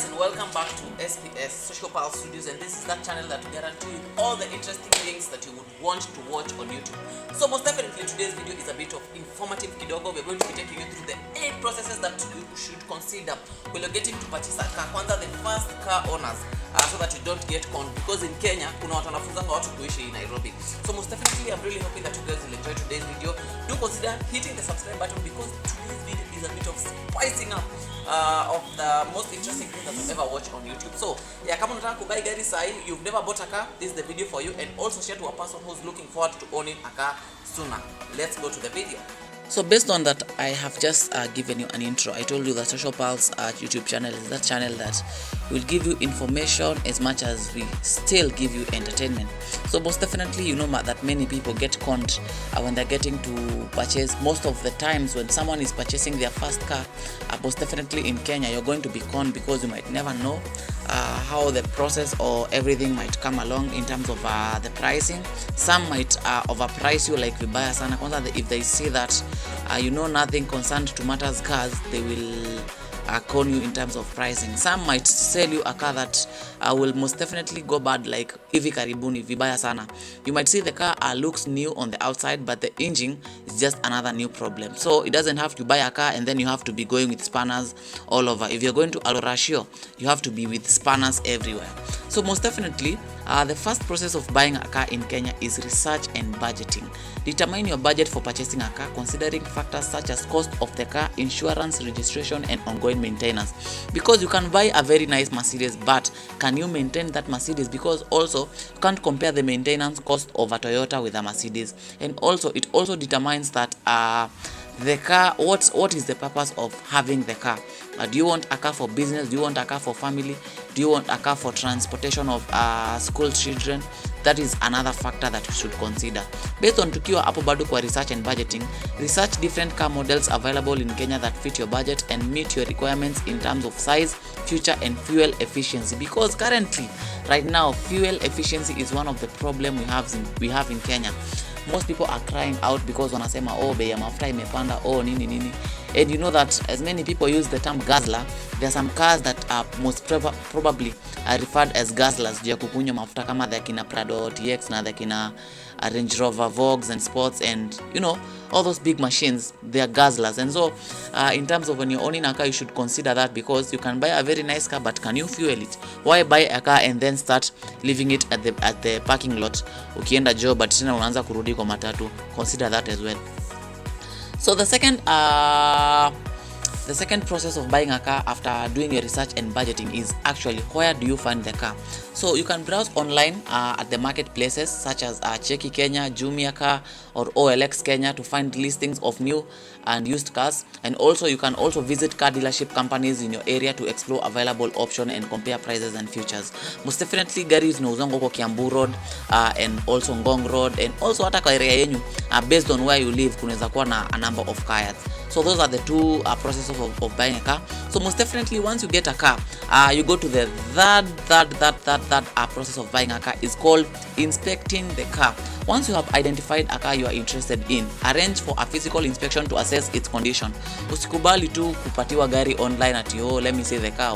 and welcome back to SPS Social Pal Studios, and this is that channel that guarantee you all the interesting things that you would want to watch on YouTube. So most definitely today's video is a bit of informative kidogo. We're going to be taking you through the 8 processes that you should consider when you're getting to purchase a car. Kwanza, the first car owners, so that you don't get conned, because in Kenya kuna watu wanafunzanga watu kuishi in Nairobi. So most definitely I'm really hoping that you guys will enjoy today's video. Do consider hitting the subscribe button, because today's video is a bit of spicing up of the most interesting things that you've ever watched on YouTube. So yeah, kama unataka kubuy gari sahi, you've never bought a car, this is the video for you, and also share to a person who's looking forward to owning a car sooner. Let's go to the video. So based on that, I have just given you an intro. I told you that Social Pals YouTube channel is that channel that will give you information as much as we still give you entertainment. So most definitely, you know that many people get conned when they're getting to purchase. Most of the times when someone is purchasing their first car, most definitely in Kenya, you're going to be conned, because you might never know how the process or everything might come along in terms of the pricing. Some might overprice you like vibaya sana. Kwanza, if they see that you know nothing concerned to matters cars, they will con you in terms of pricing. Some might sell you a car that will most definitely go bad, like hivi karibuni vibaya sana. You might see the car looks new on the outside, but the engine is just another new problem. So it doesn't have to buy a car and then you have to be going with spanners all over. If you're going to Alorashio, you have to be with spanners everywhere. So most definitely, the first process of buying a car in Kenya is research and budgeting. Determine your budget for purchasing a car, considering factors such as cost of the car, insurance, registration, and ongoing maintenance. Because you can buy a very nice Mercedes, but can you maintain that Mercedes? Because also you can't compare the maintenance cost of a Toyota with a Mercedes. And also it also determines that the car, what is the purpose of having the car? Do you want a car for business? Do you want a car for family? Do you want a car for transportation of school children? That is another factor that you should consider. Based on tukiwa hapo bado kwa research and budgeting, research different car models available in Kenya that fit your budget and meet your requirements in terms of size, feature, and fuel efficiency. Because currently, right now, fuel efficiency is one of the problem we have in Kenya. Most people are crying out because wanasema bei ya mafuta imepanda, nini. And you know that as many people use the term guzzler, there are some cars that are most probably are referred as guzzlers juu ya kukunywa mafuta, kama the kina Prado TX na the kina Range Rover Vogues and Sports, and you know all those big machines, they are guzzlers. And so in terms of when you're owning a car, you should consider that, because you can buy a very nice car, but can you fuel it? Why buy a car and then start leaving it at the parking lot ukienda job, but tena unaanza kurudi kwa matatu? Consider that as well. So the second process of buying a car after doing your research and budgeting is actually, where do you find the car? So you can browse online at the marketplaces such as Cheki Kenya, Jumia Car, or OLX Kenya to find listings of new and used cars. And also you can also visit car dealership companies in your area to explore available options and compare prices and features. Most definitely gari zinauzwa huko Kiambu Road and also Ngong Road, and also hata kwa area yenu based on where you live kunaweza kuwa na a number of cars. So those are the two processes of buying a car. So most definitely, once you get a car, you go to the third process of buying a car is called inspecting the car. Once you have identified a car you are interested in, arrange for a physical inspection to assess its condition. Usikubali tu kupatiwa gari online ati let me see the car.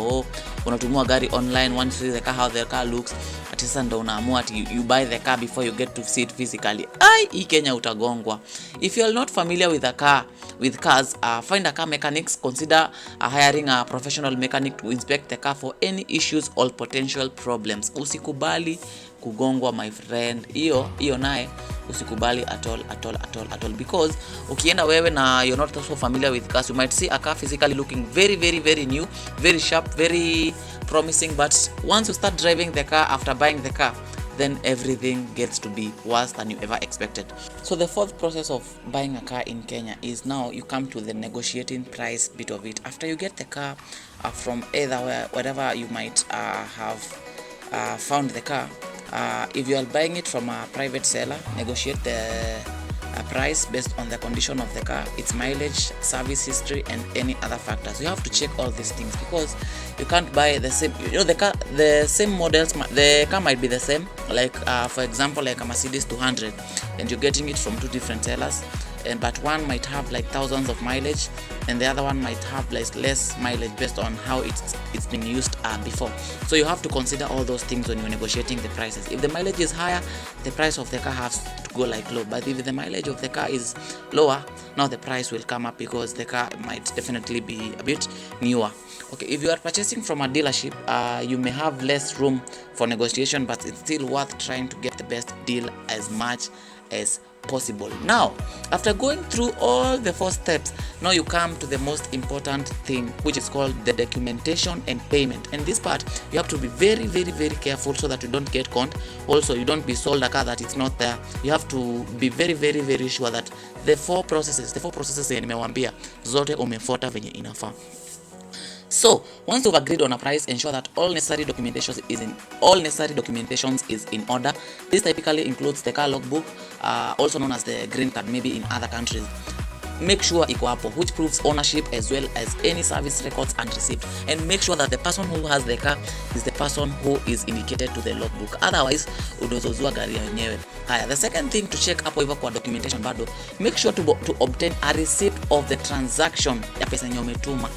Unatumua gari online, once you see the car, how the car looks, ati sasa ndo unaamua ati you buy the car before you get to see it physically. Hii Kenya utagongwa. If you are not familiar with cars, find a car mechanics. Consider hiring a professional mechanic to inspect the car for any issues or potential problems. Usikubali kugongwa, my friend. Hiyo naye usikubali at all, because ukienda wewe na you're not so familiar with cars, you might see a car physically looking very, very, very new, very sharp, very promising, but once you start driving the car after buying the car, then everything gets to be worse than you ever expected. So the fourth process of buying a car in Kenya is now you come to the negotiating price bit of it. After you get the car from either wherever you might have found the car, if you are buying it from a private seller, negotiate the price based on the condition of the car, its mileage, service history, and any other factors. You have to check all these things, because you can't buy the same, the same models. The car might be the same, like for example, like a Mercedes 200, and you're getting it from two different sellers. but one might have like thousands of mileage, and the other one might have like less mileage based on how it's been used before. So you have to consider all those things when you're negotiating the prices. If the mileage is higher, the price of the car has to go like low, but if the mileage of the car is lower, now the price will come up because the car might definitely be a bit newer. Okay, if you are purchasing from a dealership, you may have less room for negotiation, but it's still worth trying to get the best deal as much as possible. Now, after going through all the 4 steps, now you come to the most important thing, which is called the documentation and payment. And this part, you have to be very, very, very careful so that you don't get conned. Also, you don't be sold a car that it's not there. You have to be very, very, very sure that the four processes nimewambia zote umefuata venye inafaa. So once you've agreed on a price, ensure that all necessary documentations is in order. This typically includes the car logbook, also known as the green card, maybe in other countries. Make sure iko hapo, which proves ownership as well as any service records and receipt, and make sure that the person who has the car is the person who is indicated to the logbook, otherwise udozozua gari yenyewe. Haya, the second thing to check hapo hivyo kwa documentation bado, make sure to obtain a receipt of the transaction ya pesa yenye umetuma,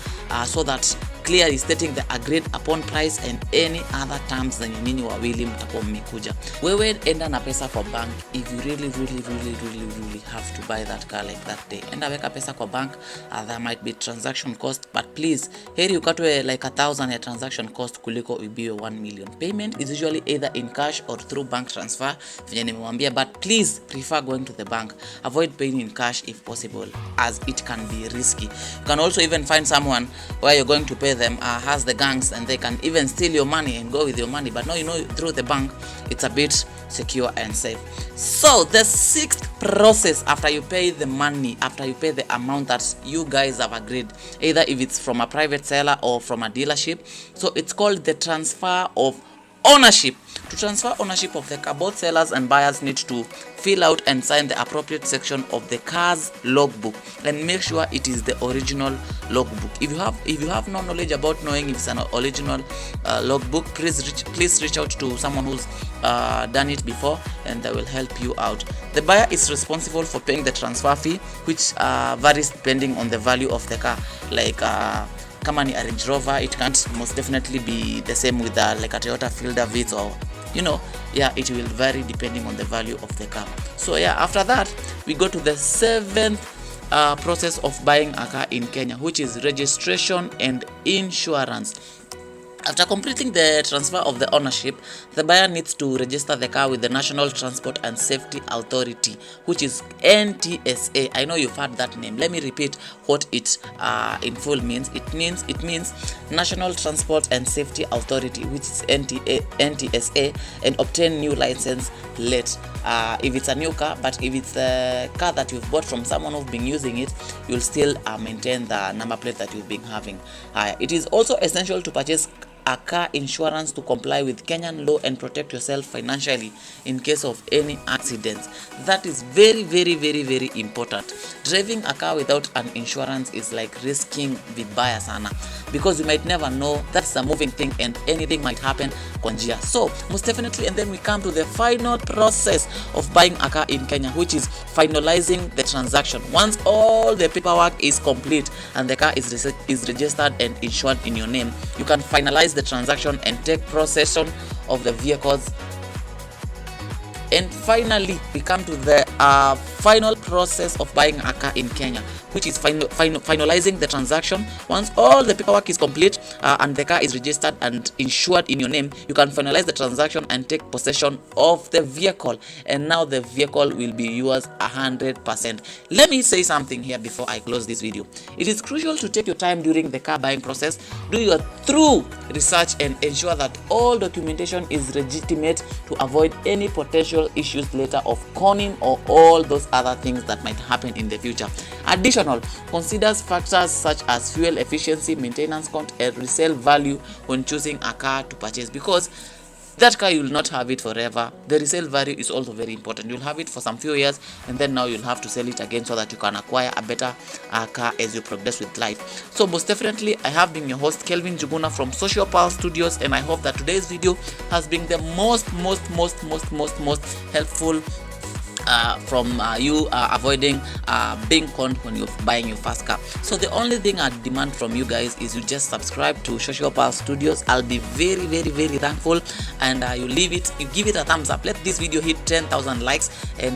so that clearly stating the agreed upon price and any other terms zenye nyinyi wawili mtakuwa mmekuja. Wewe enda na pesa kwa bank if you really have to buy that car like that day. Enda weka pesa kwa bank, there might be transaction cost, but please heri ukatwe like 1,000 ya transaction cost kuliko ibiwe 1 million. Payment is usually either in cash or through bank transfer venye nimewambia, but please prefer going to the bank. Avoid paying in cash if possible, as it can be risky. You can also even find someone where you're going to pay them has the gangs, and they can even steal your money and go with your money, but no, through the bank it's a bit secure and safe. So the 6th process, after you pay the money, after you pay the amount that you guys have agreed, either if it's from a private seller or from a dealership, so it's called the transfer of ownership. To transfer ownership of the car, both sellers and buyers need to fill out and sign the appropriate section of the car's logbook, and make sure it is the original logbook. If you have no knowledge about knowing if it's an original logbook, please reach out to someone who's done it before, and they will help you out. The buyer is responsible for paying the transfer fee, which varies depending on the value of the car. Like kama ni a Range Rover, it can't most definitely be the same with like a Toyota Fielder Vitz, or it will vary depending on the value of the car. So after that we go to the 7th process of buying a car in Kenya, which is registration and insurance. After completing the transfer of the ownership, the buyer needs to register the car with the National Transport and Safety Authority, which is NTSA. I know you've heard that name. Let me repeat what it in full means. It means National Transport and Safety Authority, which is NTSA, and obtain new license late. If it's a new car, but if it's a car that you've bought from someone who's been using it, you'll still maintain the number plate that you've been having. It is also essential to purchase a car insurance to comply with Kenyan law and protect yourself financially in case of any accidents. That is very important. Driving a car without an insurance is like risking vibaya sana, because you might never know. That's a moving thing and anything might happen kwa njia. So most definitely, and then we come to the final process of buying a car in Kenya, which is finalizing the transaction. Once all the paperwork is complete and the car is registered and insured in your name, you can finalize the transaction and take possession of the vehicles. And finally, we come to the final process of buying a car in Kenya, which is finalizing the transaction. Once all the paperwork is complete and the car is registered and insured in your name, you can finalize the transaction and take possession of the vehicle. And now the vehicle will be yours 100%. Let me say something here before I close this video. It is crucial to take your time during the car buying process. Do your thorough research and ensure that all documentation is legitimate to avoid any potential issues later of conning or all those other things that might happen in the future. Additional, considers factors such as fuel efficiency, maintenance cost, and resale value when choosing a car to purchase, because that car, you will not have it forever. The resale value is also very important. You'll have it for some few years, and then now you'll have to sell it again so that you can acquire a better car as you progress with life. So most definitely, I have been your host, Kelvin Juguna from Social Power Studios, and I hope that today's video has been the most helpful from you avoiding being conned when you're buying your first car. So the only thing I demand from you guys is you just subscribe to Social Pulse Studios. I'll be very thankful, and you give it a thumbs up. Let this video hit 10,000 likes and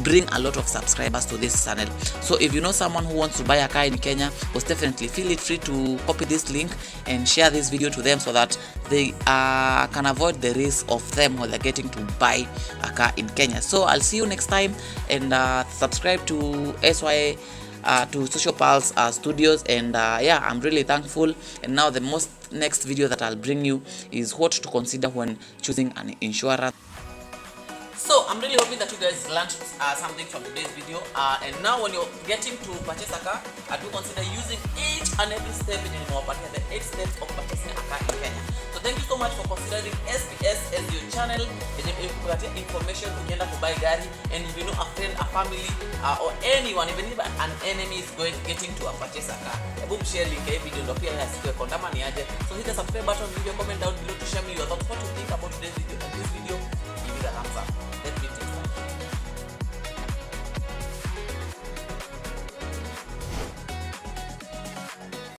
bring a lot of subscribers to this channel. So if you know someone who wants to buy a car in Kenya, most definitely feel free to copy this link and share this video to them so that they can avoid the risk of them when they're getting to buy a car in Kenya. So I'll see you next time, and subscribe to SYA to Social Pulse Studios, and yeah, I'm really thankful. And now the next video that I'll bring you is what to consider when choosing an insurance. So I'm really hoping that you guys learned something from today's video, and now when you're getting to purchase a car, do consider using each and every step in the 8 steps of purchasing a car in Kenya. So thank you so much for considering SBS as your channel. And if you get information ukienda to buy gari, and if you know a friend, a family, or anyone, even if an enemy is getting to purchase a car, share link video ndio pia yasikie kondama ni aje. So hit the subscribe button, leave your comment down below to share me your thoughts. What you think